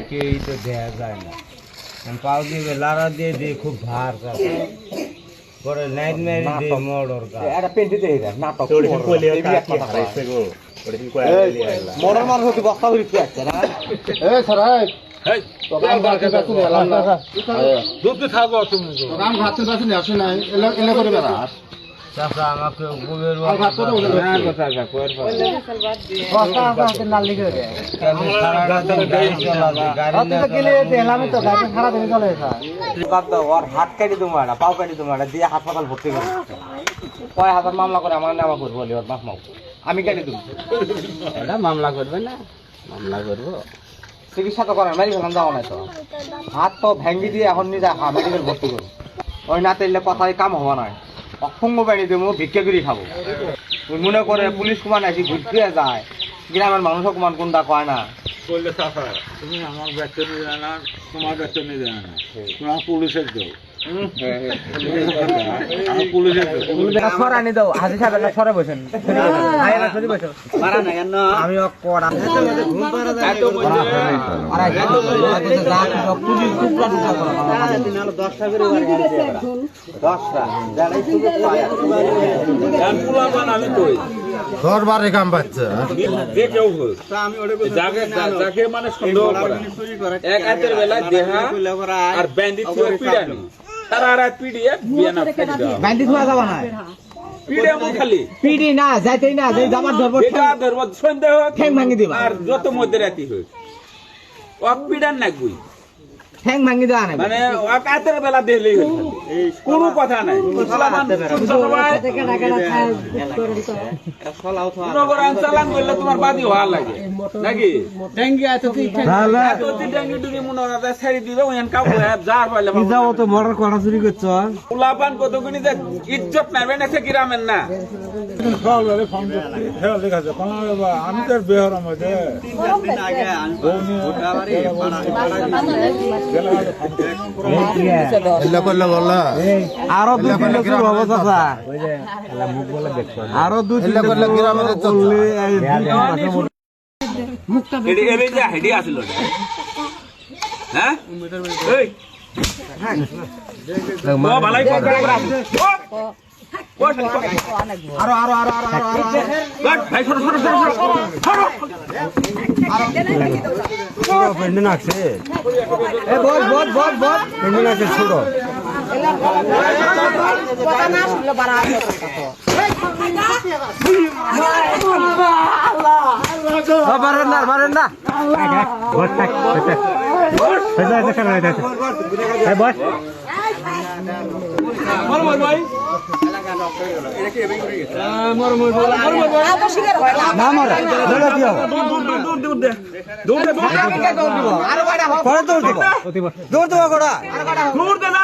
কেউই তো দেখা যায় না। পাও দিয়ে লারা দিয়ে দিয়ে খুব ভার কাছে পরে নাইট মেরে দিয়ে মর্ডার কাজ এটা পেন্টিতে এটা নাটক মর্ডার মার হতে বস্তা হইছে একটা না এ স্যার এই তো কাম করতে পারছ না এলাম না দুধ খাবো তুমি তো কাম খাতে পারছ না আসে নাই এলা করে বেড়া চাচা আমাকে গোবের ভাত কত বলে না কথা যা কোয়ের বস্তা আমাকে নাল লিখে দে আমি সারা রাত গাড়ি চালাবো গাড়ি না গেলে দেখলামই তো গাড়ি সারা দিন চলে স্যার বাদ দাও ওর হাত কাটি তোমার না পাও কাটি তোমার দিয়ে হাসপাতাল ভর্তি করে কয় হাজার মামলা করে আমার নামা করবো বলি ওর বাপ মাও আমি কাটি দেবো এটা মামলা করবে না মামলা করবো চিকিৎসা তো করেন মারি ফেলাম যাও না তো হাত তো ভেঙ্গি দিয়ে এখন নিজে মেডিকেল ভর্তি করবো ওই না তেলে কথায় কাম হওয়া নয় অসংখ্য বাড়ি দেবো ভিক্ষা করে খাবো ওই মনে করে পুলিশ কুমান আসি ঘুরতে যায় গ্রামের মানুষও কুমান কোনটা কয় না বললে চাচা তুমি আমার বেতন দেয় না তোমার বেতন দেয় না তোমার পুলিশের দেও সরানি দাও হাজি সাহেব সরে বসেন আমি ঘর বারে কাম পাচ্ছে যে কেউ যাকে মানে সন্দেহ করে এক হাতের বেলায় দেহা আর ব্যান্ডি থেকে পিড়ানি তারা রাত পিড়িয়ে বিয়ে না করে দাও ব্যান্ডি ধোয়া যাবে না পিড়ে মু খালি পিডি না যাইতেই না যে জামার ধরবো এটা ধরব সন্দেহ ঠ্যাং ভাঙি দিবা আর যত মধ্যে রাতি হই ও পিড়ান না গুই ঠ্যাং ভাঙি দেওয়া না মানে এক হাতের বেলা দেখলেই হই কোনো কথা নাই নগর চালান করলে তোমার বাদী হওয়া লাগে নাকি ট্যাঙ্গি আছে তুই ডেঙ্গি ডুঙ্গি মনে হয় ছেড়ে দিবে ওই কাউ যার পাইলে যাও তো মর্ডার করা চুরি করছ উলাপান কতগুনি যে ইজ্জত মারবে না সে গ্রামের না আমি তো বেহরাম হয়েছে আরো দুই তিন লোক হবো চাচা আরো দুই তিন হেডি আসিল হ্যাঁ ভালাই আরো আরো আরো আরো আরো ভাই ছোট ছোট পেন্ডেন আছে এ বল বল বল বল পেন্ডেন আছে ছোট কথা না শুনলে বাড়া মারেন না বস থাক বস না মরে ধরে দিও পরে দৌড় দিব দৌড় দেবো গোড়া দূর দে না